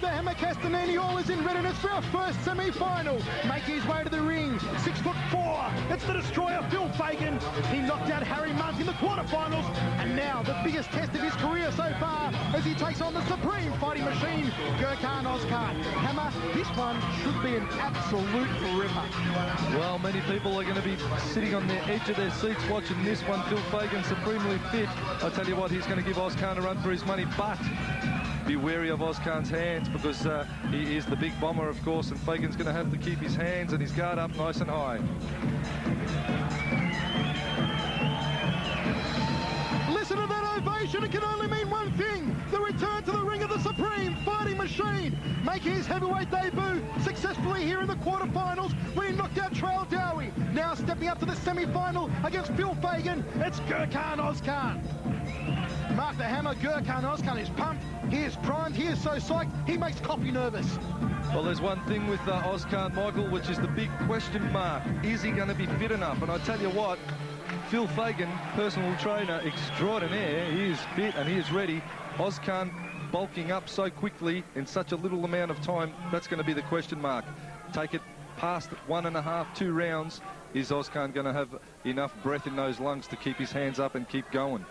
the Hammer Castanini, all is in readiness for our first semi-final. Making his way to the ring, 6'4". It's the destroyer, Phil Fagan. He knocked out Harry Munt in the quarterfinals, and now the biggest test of his career so far as he takes on the supreme fighting machine, Gürkan Özkan. Hammer, this one should be an absolute ripper. Well, many people are going to be sitting on the edge of their seats watching this one. Phil Fagan, supremely fit. I tell you what, he's going to give Özkan a run for his money, but be wary of Özkan's hands because he is the big bomber, of course, and Fagan's going to have to keep his hands and his guard up nice and high. Listen to that ovation, it can only mean one thing. The return to the ring of the supreme fighting machine. Making his heavyweight debut successfully here in the quarterfinals when he knocked out Trail Dowie. Now stepping up to the semi-final against Phil Fagan, it's Gürkan Özkan. Mark the Hammer, Gürkan Özkan is pumped, he is primed, he is so psyched, he makes Coffee nervous. Well, there's one thing with Özkan, Michael, which is the big question mark. Is he going to be fit enough? And I tell you what, Phil Fagan, personal trainer extraordinaire, he is fit and he is ready. Özkan bulking up so quickly in such a little amount of time, that's going to be the question mark. Take it past 1.5, 2 rounds. Is Özkan going to have enough breath in those lungs to keep his hands up and keep going?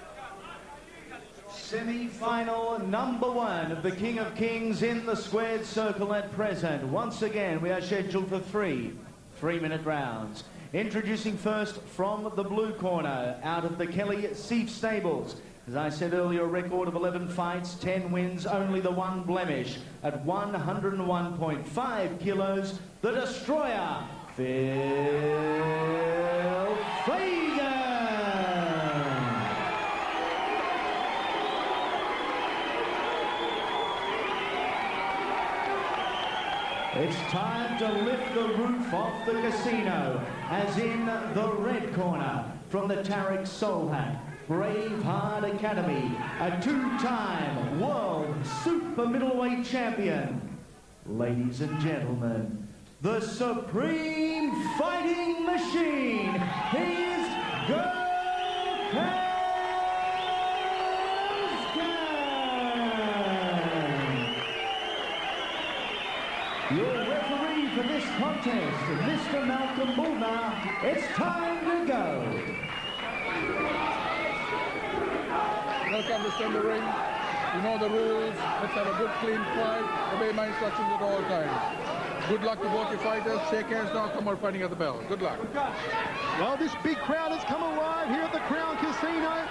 Semi-final number 1 of the King of Kings in the squared circle at present. Once again, we are scheduled for 3 3-minute rounds. Introducing first from the blue corner, out of the Kelly Seif Stables. As I said earlier, a record of 11 fights, 10 wins, only the one blemish. At 101.5 kilos, the destroyer, Phil Fagan. It's time to lift the roof off the casino, as in the red corner, from the Tarek Solhat Braveheart Academy, a 2-time world super middleweight champion. Ladies and gentlemen, the supreme fighting machine, he's Gürkan. Your referee for this contest, Mr. Malcolm Mulner, it's time to go. Welcome to stand the ring. You know the rules. Let's have a good, clean fight. Obey my instructions at all times. Good luck to both your fighters. Shake hands now. Come on, fighting at the bell. Good luck. Well, this big crowd has come alive here at the Crown Casino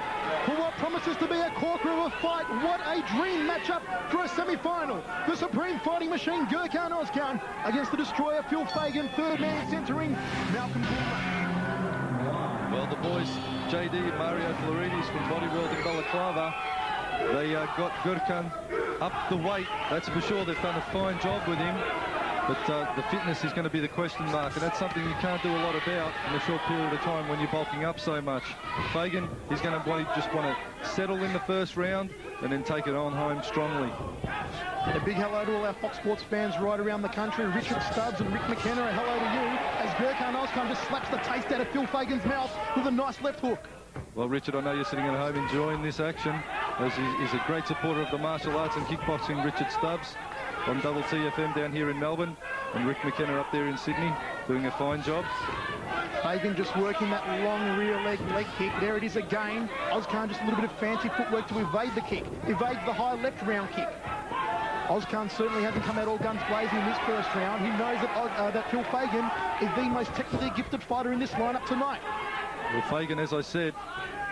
for what promises to be a corker of a fight. What a dream matchup for a semi-final. The supreme fighting machine, Gürkan Özkan, against the destroyer, Phil Fagan. Third man centering, Malcolm Mulner. Well, the boys, JD and Mario Florides from Bodyworld in Balaclava, they got Gürkan up the weight. That's for sure. They've done a fine job with him. But the fitness is going to be the question mark, and that's something you can't do a lot about in a short period of time when you're bulking up so much. Fagan, he's going to just want to settle in the first round and then take it on home strongly. A big hello to all our Fox Sports fans right around the country. Richard Stubbs and Rick McKenna, a hello to you, as Gürkan Özkan just slaps the taste out of Phil Fagan's mouth with a nice left hook. Well, Richard, I know you're sitting at home enjoying this action, as he's a great supporter of the martial arts and kickboxing, Richard Stubbs, on Double TFM down here in Melbourne, and Rick McKenna up there in Sydney, doing a fine job. Fagan just working that long rear leg kick. There it is again. Özkan just a little bit of fancy footwork to evade the kick, evade the high left round kick. Özkan certainly hasn't come out all guns blazing in this first round. He knows that Phil Fagan is the most technically gifted fighter in this lineup tonight. Well, Fagan, as I said,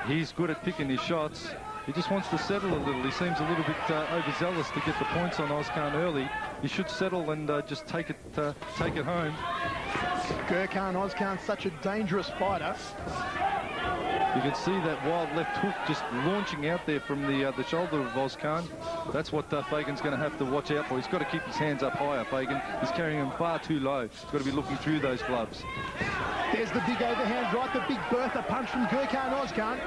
he's good at picking his shots. He just wants to settle a little. He seems a little bit overzealous to get the points on Özkan early. He should settle and just take it home. Gürkan Özkan, such a dangerous fighter. You can see that wild left hook just launching out there from the shoulder of Özkan. That's what Fagan's going to have to watch out for. He's got to keep his hands up higher, Fagan. He's carrying them far too low. He's got to be looking through those gloves. There's the big overhand right, the big Bertha punch from Gürkan Özkan.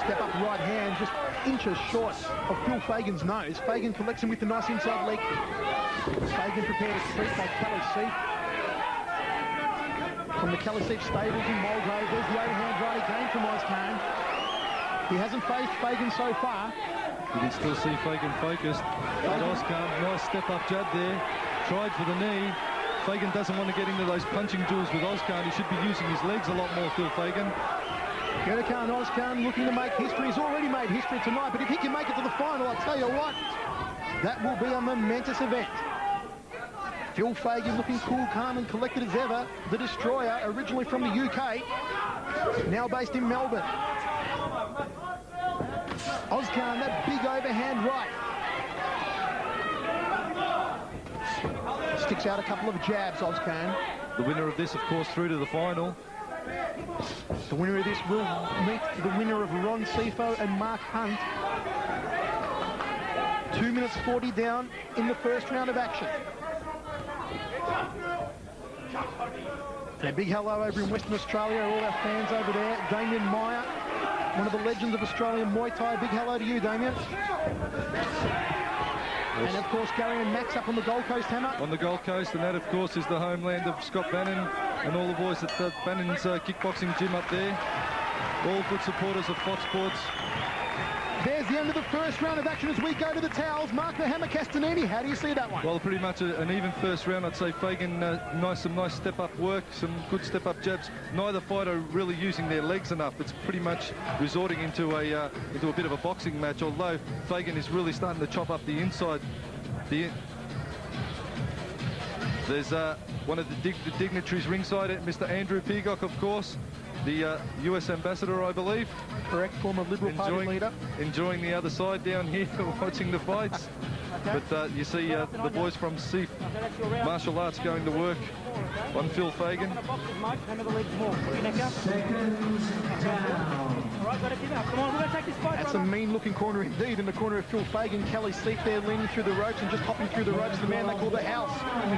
Step up right hand, just inches short of Phil Fagan's nose. Fagan collects him with a nice inside leg kick. Fagan prepared a treat by Kelly Seif. From the Kelly Seif stables in Mulgrave, there's the overhand right again from Özkan. He hasn't faced Fagan so far. You can still see Fagan focused. But Özkan, nice step-up jab there. Tried for the knee. Fagan doesn't want to get into those punching duels with Özkan. He should be using his legs a lot more, Phil Fagan. Gürkan Özkan looking to make history. He's already made history tonight, but if he can make it to the final, I'll tell you what, that will be a momentous event. Phil Fagan looking cool, calm and collected as ever. The Destroyer, originally from the UK, now based in Melbourne. Özkan, that big overhand right. Sticks out a couple of jabs, Özkan. The winner of this, of course, through to the final. The winner of this will meet the winner of Ron Sifo and Mark Hunt. 2 minutes 40 down in the first round of action. And a big hello over in Western Australia, all our fans over there. Damien Meyer, one of the legends of Australian Muay Thai. Big hello to you, Damien. Yes. And of course, Gary and Max up on the Gold Coast, Hammer. On the Gold Coast, and that of course is the homeland of Scott Bannon and all the boys at Bannon's kickboxing gym up there. All good supporters of Fox Sports. There's the end of the first round of action as we go to the towels. Mark the Hammer Castanini, how do you see that one? Well, pretty much an even first round. I'd say Fagan, some nice step-up work, some good step-up jabs. Neither fighter really using their legs enough. It's pretty much resorting into a bit of a boxing match, although Fagan is really starting to chop up the inside. There's one of the dignitaries ringside, Mr. Andrew Peacock, of course, the US ambassador, I believe. Correct, former Liberal Party leader. Enjoying the other side down here, watching the fights. Okay. But you see the boys from SEAF Martial Arts going to work on Phil Fagan. That's a mean-looking corner indeed. In the corner of Phil Fagan, Kelly Seif there leaning through the ropes and just hopping through the ropes. The man they call the House,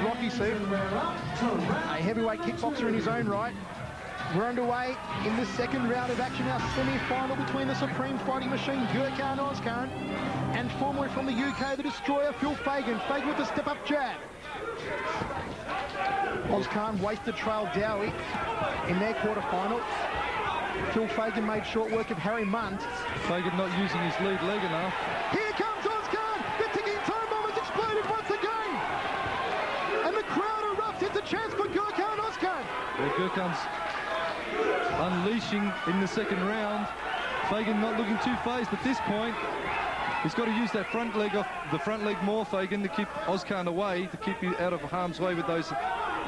Rocky Seif. A heavyweight kickboxer in his own right. We're underway in the second round of action, our semi-final between the supreme fighting machine, Gürkan Özkan, and formerly from the UK, the Destroyer, Phil Fagan. Fagan with the step-up jab. Özkan wasted trail Dowie in their quarter-final. Phil Fagan made short work of Harry Munt. Fagan not using his lead leg enough. Here comes Özkan! The ticking time bomb has exploded once again! And the crowd erupts. It's a chance for Gürkan Özkan. Well, Gürkan's unleashing in the second round. Fagan not looking too phased at this point. He's got to use that front leg off the front leg more, Fagan, to keep Özkan away, to keep you out of harm's way with those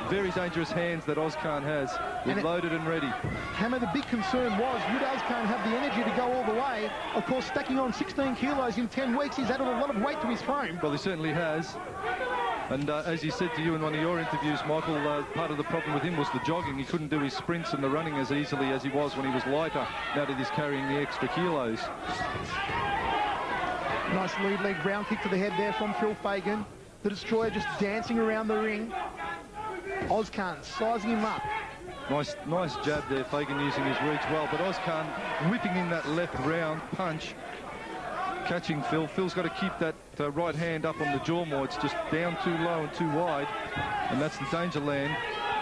very dangerous hands that Özkan has, loaded and ready. Hammer, the big concern was, would Özkan have the energy to go all the way? Of course, stacking on 16 kilos in 10 weeks, he's added a lot of weight to his frame. Well, he certainly has. And as he said to you in one of your interviews, Michael, part of the problem with him was the jogging. He couldn't do his sprints and the running as easily as he was when he was lighter, now that he's carrying the extra kilos. Nice lead leg round kick to the head there from Phil Fagan. The Destroyer just dancing around the ring. Özkan sizing him up. Nice jab there, Fagan using his reach well, but Özkan whipping in that left round punch. Catching Phil. Phil's got to keep that right hand up on the jaw more. It's just down too low and too wide. And that's the danger land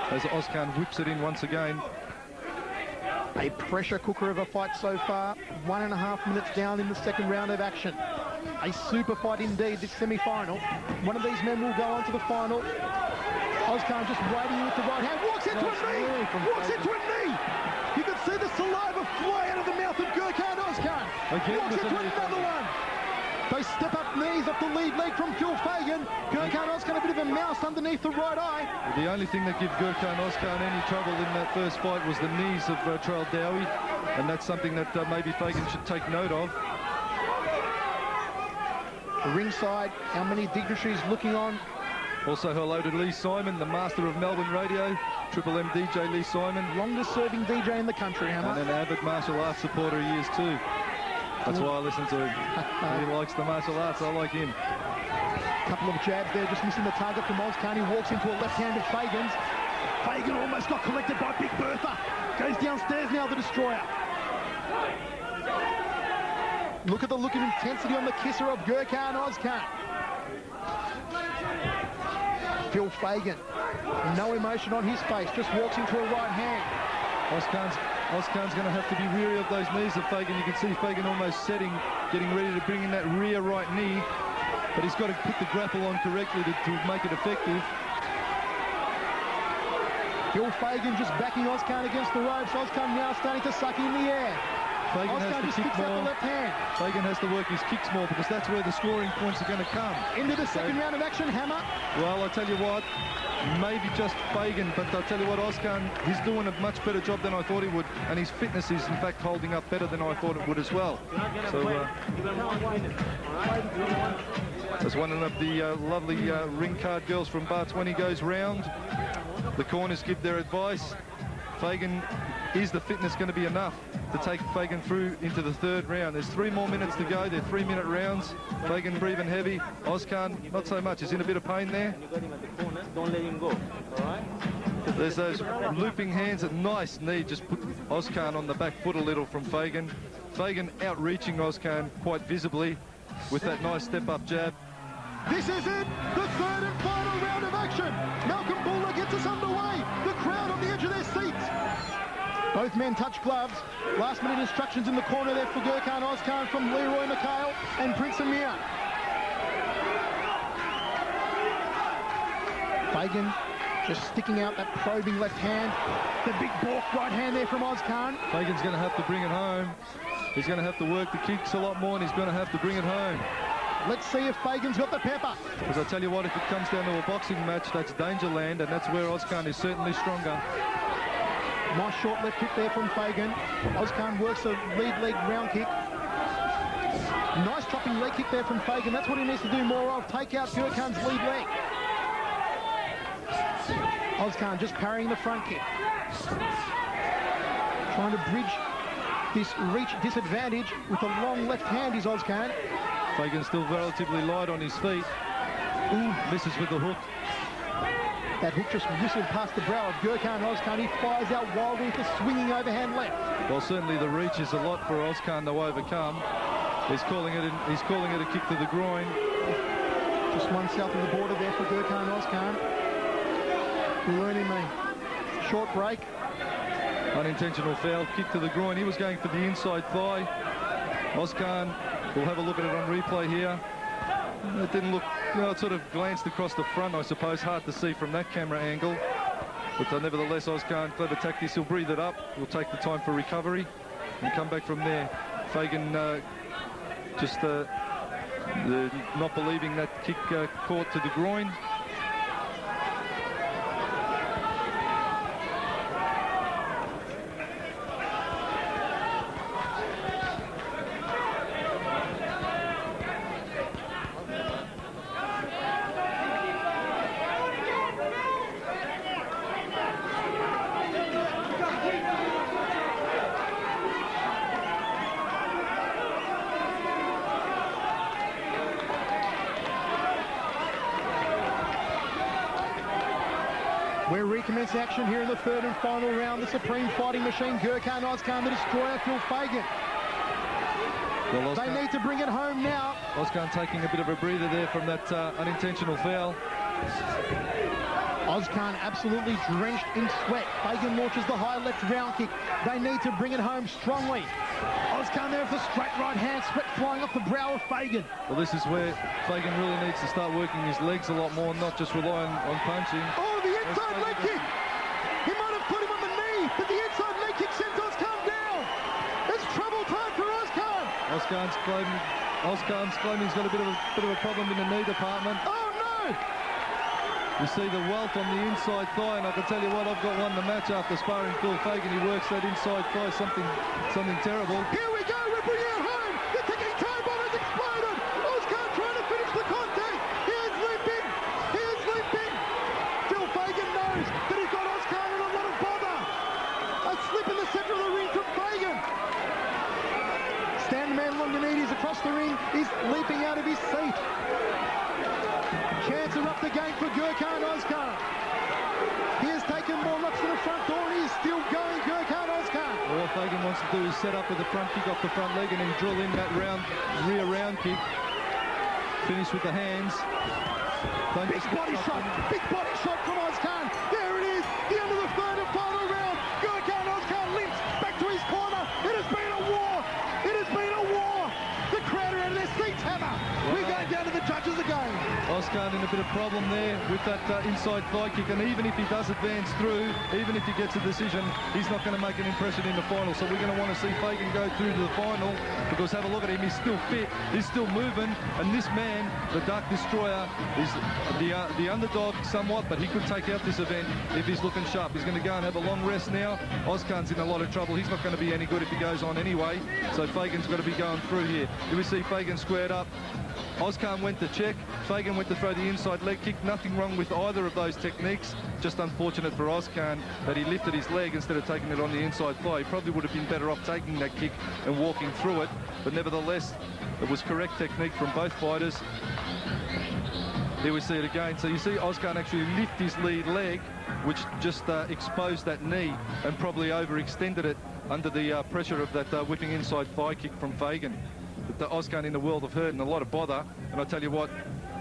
as Özkan whips it in once again. A pressure cooker of a fight so far. 1.5 minutes down in the second round of action. A super fight indeed, this semi-final. One of these men will go on to the final. Özkan just waiting with the right hand. Walks into a knee! Walks into a knee! You can see the saliva fly out of the mouth of Gürkan Özkan. Walks into another one. Those step-up knees off the lead leg from Phil Fagan. Gürkan Özkan a bit of a mouse underneath the right eye. The only thing that gave Gürkan Özkan any trouble in that first fight was the knees of Trail Dowie, and that's something that maybe Fagan should take note of. The ringside, how many dignitaries looking on? Also hello to Lee Simon, the master of Melbourne radio, Triple M DJ Lee Simon. Longest serving DJ in the country, Hammer. And an avid martial arts supporter he is too. That's why I listen to him. He likes the martial arts, I like him. Couple of jabs there, just missing the target from Özkan. He walks into a left hand of Fagan's. Fagan almost got collected by Big Bertha. Goes downstairs now, the Destroyer. Look at the look of intensity on the kisser of Gürkan Özkan. Phil Fagan, no emotion on his face, just walks into a right hand. Özkan's Özkan's going to have to be weary of those knees of Fagan. You can see Fagan almost setting, getting ready to bring in that rear right knee. But he's got to put the grapple on correctly to make it effective. Gil Fagan just backing Özkan against the ropes. Özkan now starting to suck in the air. Fagan has to kick more. Left hand. Fagan has to work his kicks more because that's where the scoring points are going to come. Into the second round of action, Hammer. Well, I tell you what, maybe just Fagan, but I tell you what, Özkan, he's doing a much better job than I thought he would, and his fitness is in fact holding up better than I thought it would as well. So as one of the lovely ring card girls from Bar 20 goes round, the corners give their advice. Fagan, is the fitness going to be enough to take Fagan through into the third round? There's 3 more minutes to go. They're 3-minute rounds. Fagan breathing heavy. Özkan, not so much. He's in a bit of pain there. Don't let him go, all right? There's those looping hands. A nice knee. Just put Özkan on the back foot a little from Fagan. Fagan outreaching Özkan quite visibly with that nice step-up jab. This is it, the third and final round of action. Malcolm Bula gets us underway. The crowd on the edge of their seats. Both men touch gloves. Last minute instructions in the corner there for Gürkan Özkan from Leroy McHale and Prince Amir. Fagan just sticking out that probing left hand. The big balk right hand there from Özkan. Fagan's going to have to bring it home. He's going to have to work the kicks a lot more, and he's going to have to bring it home. Let's see if Fagan's got the pepper. Because I tell you what, if it comes down to a boxing match, that's danger land, and that's where Özkan is certainly stronger. Nice short left kick there from Fagan. Özkan works a lead leg round kick. Nice chopping leg kick there from Fagan. That's what he needs to do more of. Take out Gürkan's lead leg. Özkan just parrying the front kick. Trying to bridge this reach disadvantage with a long left hand is Özkan. Fagan's still relatively light on his feet. Ooh, misses with the hook. That hook just whistled past the brow of Gürkan Özkan. He fires out wildly with a swinging overhand left. Well, certainly the reach is a lot for Özkan to overcome. He's calling it a kick to the groin. Just one south of the border there for Gürkan Özkan. Learning a short break. Unintentional foul, kick to the groin. He was going for the inside thigh. Özkan, we'll have a look at it on replay here. It didn't look, it sort of glanced across the front, I suppose. Hard to see from that camera angle. But nevertheless, Özkan, clever tactics. He'll breathe it up. He'll take the time for recovery and come back from there. Fagan just not believing that kick caught to the groin. We're recommencing action here in the third and final round. The supreme fighting machine, Gürkan Özkan, the destroyer, Phil Fagan. Well, they need to bring it home now. Özkan taking a bit of a breather there from that unintentional foul. Özkan absolutely drenched in sweat. Fagan launches the high left round kick. They need to bring it home strongly. Özkan there with a straight right hand, sweat flying off the brow of Fagan. Well, this is where Fagan really needs to start working his legs a lot more, not just rely on punching. Oh, the inside leg kick! He might have put him on the knee, but the inside leg kick sends Özkan down. It's trouble time for Özkan. Özkan's claiming he's got a bit of a problem in the knee department. Oh no! You see the welt on the inside thigh, and I can tell you what, I've got won the match after sparring Phil Fagan. He works that inside thigh, something terrible. Here we go, we're bringing it home. The ticking time bomb has exploded. Özkan trying to finish the contact. He is limping. Phil Fagan knows that he's got Özkan in a lot of bother. A slip in the center of the ring from Fagan. Stand man Longinides across the ring is leaping out of his seat. Chance are up the game for Gürkan Özkan. He has taken more knocks to the front door and he's still going, Gürkan Özkan. All Fagan wants to do is set up with the front kick off the front leg and then drill in that rear round kick. Finish with the hands. Big body shot from Özkan. There it is, the end of the third and final round. Gürkan Özkan limps back to Özkan in a bit of problem there with that inside thigh kick, and even if he does advance through, even if he gets a decision, he's not going to make an impression in the final. So we're going to want to see Fagan go through to the final, because have a look at him, he's still fit, he's still moving, and this man, the Dark Destroyer, is the underdog somewhat, but he could take out this event if he's looking sharp. He's going to go and have a long rest now. Özkan's in a lot of trouble. He's not going to be any good if he goes on anyway, so Fagan's got to be going through here. Do we see Fagan squared up? Özkan went to check, Fagan went to throw the inside leg kick. Nothing wrong with either of those techniques. Just unfortunate for Özkan that he lifted his leg instead of taking it on the inside thigh. He probably would have been better off taking that kick and walking through it. But nevertheless, it was correct technique from both fighters. Here we see it again. So you see Özkan actually lift his lead leg, which just exposed that knee and probably overextended it under the pressure of that whipping inside thigh kick from Fagan. But Özkan in the world of hurt and a lot of bother, and I tell you what,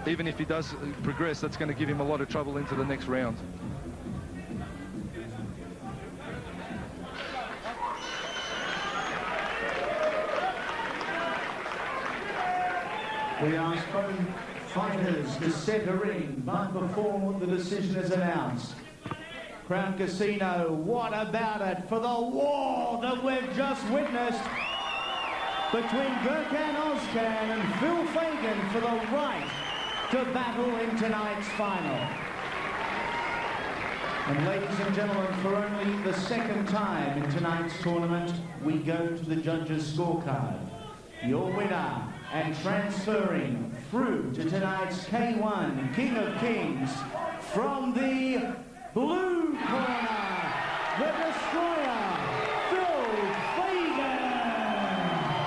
even if he does progress, that's going to give him a lot of trouble into the next round. We ask both fighters to set a ring, but before the decision is announced, Crown Casino, what about it for the war that we've just witnessed between Gürkan Özkan and Phil Fagan for the right to battle in tonight's final. And ladies and gentlemen, for only the second time in tonight's tournament, we go to the judges' scorecard. Your winner and transferring through to tonight's K1 King of Kings from the blue corner, the Destroyer, Phil Fagan.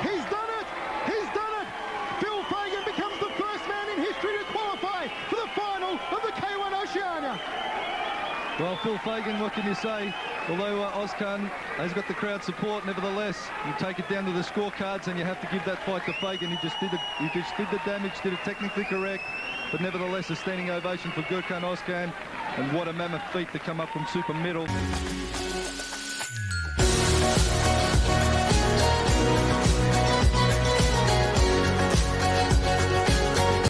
He's done it! He's done it! Phil Fagan becomes the first man in history to qualify for the final of the K1 Oceania. Well, Phil Fagan, what can you say? Although Özkan has got the crowd support, nevertheless, you take it down to the scorecards and you have to give that fight to Fagan. He just did the damage, did it technically correct, but nevertheless a standing ovation for Gürkan Özkan, and what a mammoth feat to come up from super middle.